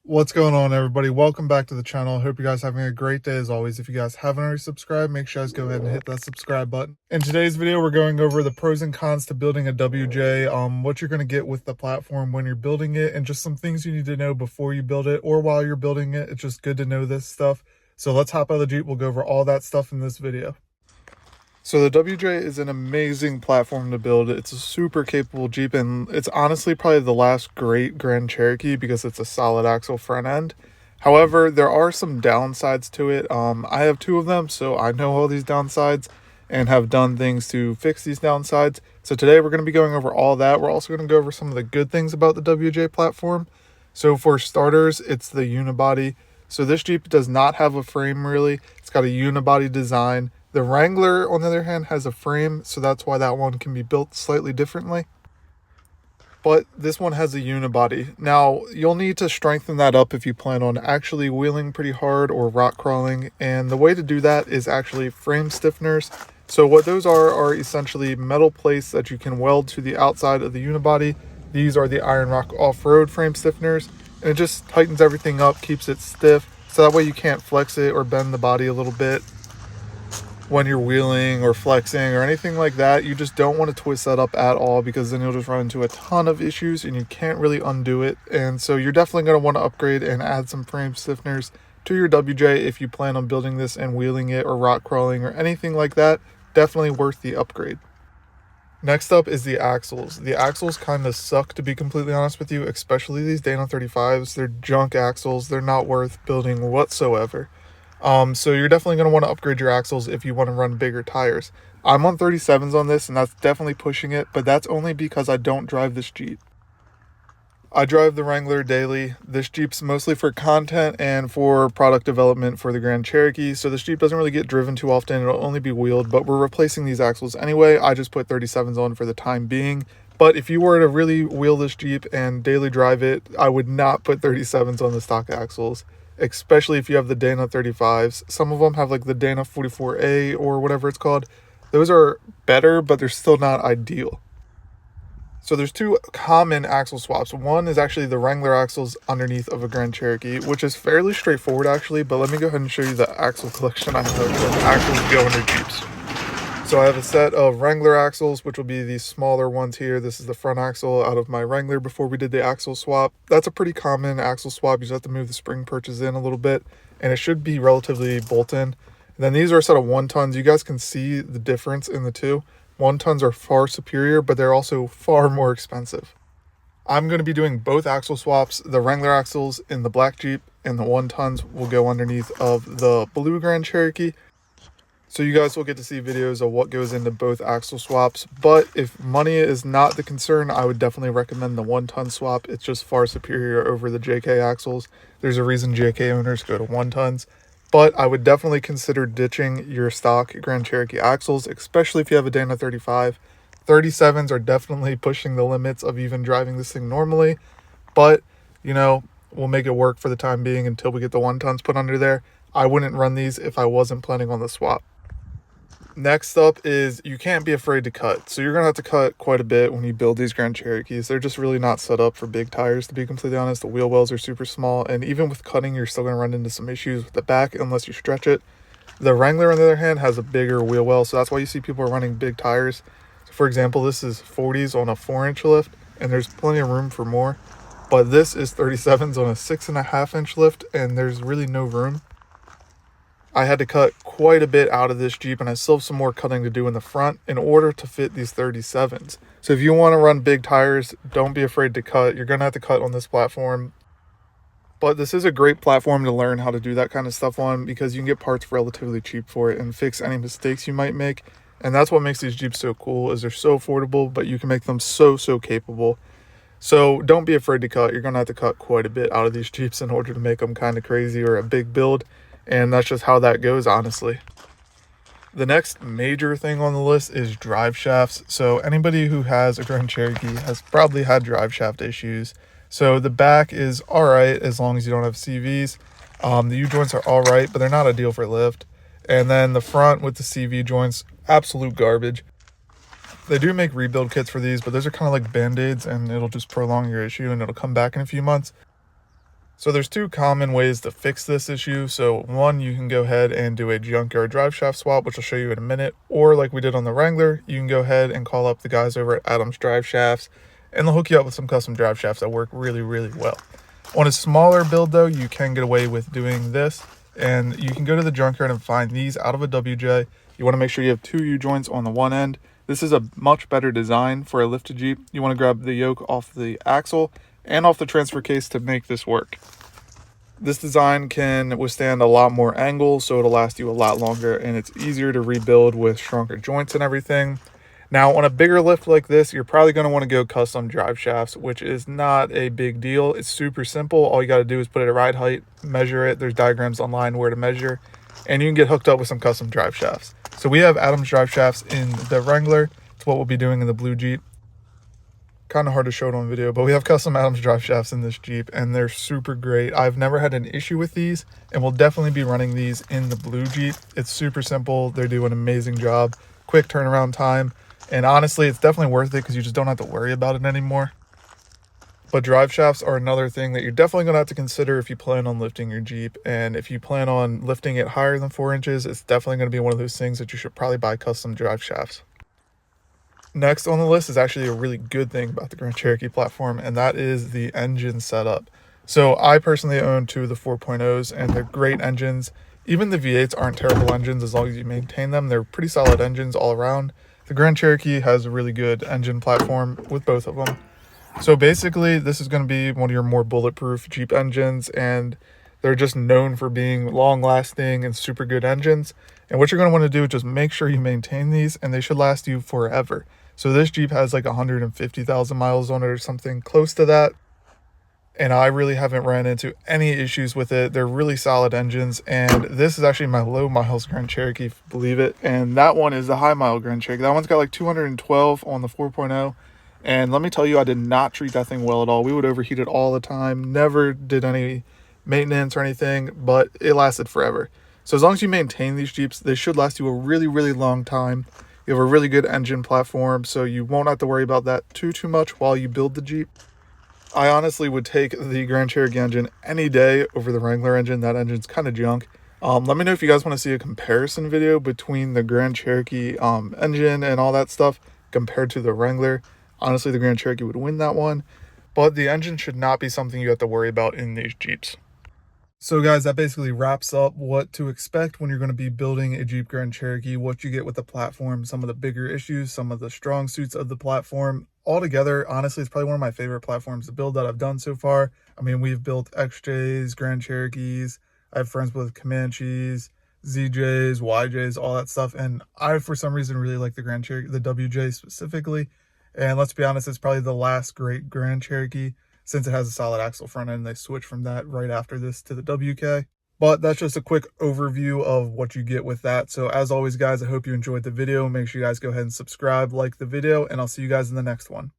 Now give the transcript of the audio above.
What's going on, everybody? Welcome back to the channel. I hope you guys are having a great day as always. If you guys haven't already subscribed, make sure you guys go ahead and hit that subscribe button. In today's video, we're going over the pros and cons to building a WJ, what you're going to get with the platform when you're building it, and just some things you need to know before you build it or while you're building it. It's just good to know this stuff. So let's hop out of the Jeep. We'll go over all that stuff in this video. So the WJ is an amazing platform to build. It's a super capable Jeep, and it's honestly probably the last great Grand Cherokee because it's a solid axle front end. However, there are some downsides to it. I have two of them, so I know all these downsides and have done things to fix these downsides. So today we're going to be going over all that. We're also going to go over some of the good things about the WJ platform. So for starters, it's the unibody. So this Jeep does not have a frame really. It's got a unibody design. The Wrangler, on the other hand, has a frame, so that's why that one can be built slightly differently. But this one has a unibody. Now, you'll need to strengthen that up if you plan on actually wheeling pretty hard or rock crawling. And the way to do that is actually frame stiffeners. So what those are essentially metal plates that you can weld to the outside of the unibody. These are the Iron Rock off-road frame stiffeners. And it just tightens everything up, keeps it stiff. So that way you can't flex it or bend the body a little bit when you're wheeling or flexing or anything like that. You just don't want to twist that up at all, because then you'll just run into a ton of issues and you can't really undo it. And so you're definitely going to want to upgrade and add some frame stiffeners to your WJ if you plan on building this and wheeling it or rock crawling or anything like that. Definitely worth the upgrade. Next up is the axles. The axles kind of suck, to be completely honest with you, especially these Dana 35s. They're junk axles. They're not worth building whatsoever. So you're definitely going to want to upgrade your axles if you want to run bigger tires. I'm on 37s on this, and that's definitely pushing it, but that's only because I don't drive this Jeep. I drive the Wrangler daily. This Jeep's mostly for content and for product development for the Grand Cherokee, so this Jeep doesn't really get driven too often. It'll only be wheeled, but we're replacing these axles anyway. I just put 37s on for the time being. But if you were to really wheel this Jeep and daily drive it, I would not put 37s on the stock axles, especially if you have the Dana 35s. Some of them have like the Dana 44A or whatever it's called. Those are better, but they're still not ideal. So there's two common axle swaps. One is actually the Wrangler axles underneath of a Grand Cherokee, which is fairly straightforward actually, but let me go ahead and show you the axle collection I have when axles go under Jeeps. So I have a set of Wrangler axles, which will be these smaller ones here. This is the front axle out of my Wrangler before we did the axle swap. That's a pretty common axle swap. You just have to move the spring perches in a little bit, and it should be relatively bolt-in. And then these are a set of 1-tons. You guys can see the difference in the two. 1-tons are far superior, but they're also far more expensive. I'm going to be doing both axle swaps. The Wrangler axles in the black Jeep and the 1-tons will go underneath of the blue Grand Cherokee. So you guys will get to see videos of what goes into both axle swaps. But if money is not the concern, I would definitely recommend the 1-ton swap. It's just far superior over the JK axles. There's a reason JK owners go to 1-tons. But I would definitely consider ditching your stock Grand Cherokee axles, especially if you have a Dana 35. 37s are definitely pushing the limits of even driving this thing normally. But, you know, we'll make it work for the time being until we get the 1-tons put under there. I wouldn't run these if I wasn't planning on the swap. Next up is you can't be afraid to cut. So you're going to have to cut quite a bit when you build these Grand Cherokees. They're just really not set up for big tires, to be completely honest. The wheel wells are super small, and even with cutting, you're still going to run into some issues with the back unless you stretch it. The Wrangler, on the other hand, has a bigger wheel well, so that's why you see people running big tires. So for example, this is 40s on a 4-inch lift, and there's plenty of room for more. But this is 37s on a 6.5-inch lift, and there's really no room. I had to cut quite a bit out of this Jeep, and I still have some more cutting to do in the front in order to fit these 37s. So if you want to run big tires, don't be afraid to cut. You're going to have to cut on this platform. But this is a great platform to learn how to do that kind of stuff on, because you can get parts relatively cheap for it and fix any mistakes you might make. And that's what makes these Jeeps so cool, is they're so affordable, but you can make them so capable. So don't be afraid to cut. You're going to have to cut quite a bit out of these Jeeps in order to make them kind of crazy or a big build. And that's just how that goes, honestly. The next major thing on the list is drive shafts. So anybody who has a Grand Cherokee has probably had drive shaft issues. So the back is all right as long as you don't have CVs. The U-joints are all right, but they're not ideal for lift. And then the front with the CV joints, absolute garbage. They do make rebuild kits for these, but those are kind of like band-aids, and it'll just prolong your issue and it'll come back in a few months. So there's two common ways to fix this issue. So one, you can go ahead and do a junkyard drive shaft swap, which I'll show you in a minute. Or like we did on the Wrangler, you can go ahead and call up the guys over at Adams Drive Shafts, and they'll hook you up with some custom drive shafts that work really, really well. On a smaller build though, you can get away with doing this, and you can go to the junkyard and find these out of a WJ. You want to make sure you have two U-joints on the one end. This is a much better design for a lifted Jeep. You want to grab the yoke off the axle and off the transfer case to make this work. This design can withstand a lot more angles, so it'll last you a lot longer, and it's easier to rebuild with stronger joints and everything. Now, on a bigger lift like this, you're probably going to want to go custom drive shafts, which is not a big deal. It's super simple. All you got to do is put it at ride height, measure it. There's diagrams online where to measure, and you can get hooked up with some custom drive shafts. So we have Adams drive shafts in the Wrangler. It's what we'll be doing in the blue Jeep. Kind of hard to show it on video, but we have custom Adams drive shafts in this Jeep, and they're super great. I've never had an issue with these, and we'll definitely be running these in the blue Jeep. It's super simple. They do an amazing job, quick turnaround time, and honestly, it's definitely worth it because you just don't have to worry about it anymore. But drive shafts are another thing that you're definitely going to have to consider if you plan on lifting your Jeep, and if you plan on lifting it higher than 4 inches, it's definitely going to be one of those things that you should probably buy custom drive shafts. Next on the list is actually a really good thing about the Grand Cherokee platform, and that is the engine setup. So I personally own two of the 4.0s, and they're great engines. Even the V8s aren't terrible engines as long as you maintain them. They're pretty solid engines all around. The Grand Cherokee has a really good engine platform with both of them. So basically, this is going to be one of your more bulletproof Jeep engines, and they're just known for being long-lasting and super good engines. And what you're going to want to do is just make sure you maintain these, and they should last you forever. So this Jeep has like 150,000 miles on it or something close to that. And I really haven't ran into any issues with it. They're really solid engines. And this is actually my low miles Grand Cherokee, if you believe it. And that one is the high mile Grand Cherokee. That one's got like 212 on the 4.0. And let me tell you, I did not treat that thing well at all. We would overheat it all the time. Never did any maintenance or anything, but it lasted forever. So as long as you maintain these Jeeps, they should last you a really, really long time. You have a really good engine platform, so you won't have to worry about that too much while you build the Jeep. I honestly would take the Grand Cherokee engine any day over the Wrangler engine. That engine's kind of junk. Let me know if you guys want to see a comparison video between the Grand Cherokee engine and all that stuff compared to the Wrangler. Honestly, the Grand Cherokee would win that one, but the engine should not be something you have to worry about in these Jeeps. So guys, that basically wraps up what to expect when you're going to be building a Jeep Grand Cherokee, what you get with the platform, some of the bigger issues, some of the strong suits of the platform. Altogether, honestly, it's probably one of my favorite platforms to build that I've done so far. I mean, we've built XJs, Grand Cherokees, I have friends with Comanches, ZJs, YJs, all that stuff, and I, for some reason, really like the Grand Cherokee, the WJ specifically. And let's be honest, it's probably the last great Grand Cherokee, since it has a solid axle front end. They switched from that right after this to the WK. But that's just a quick overview of what you get with that. So as always, guys, I hope you enjoyed the video. Make sure you guys go ahead and subscribe, like the video, and I'll see you guys in the next one.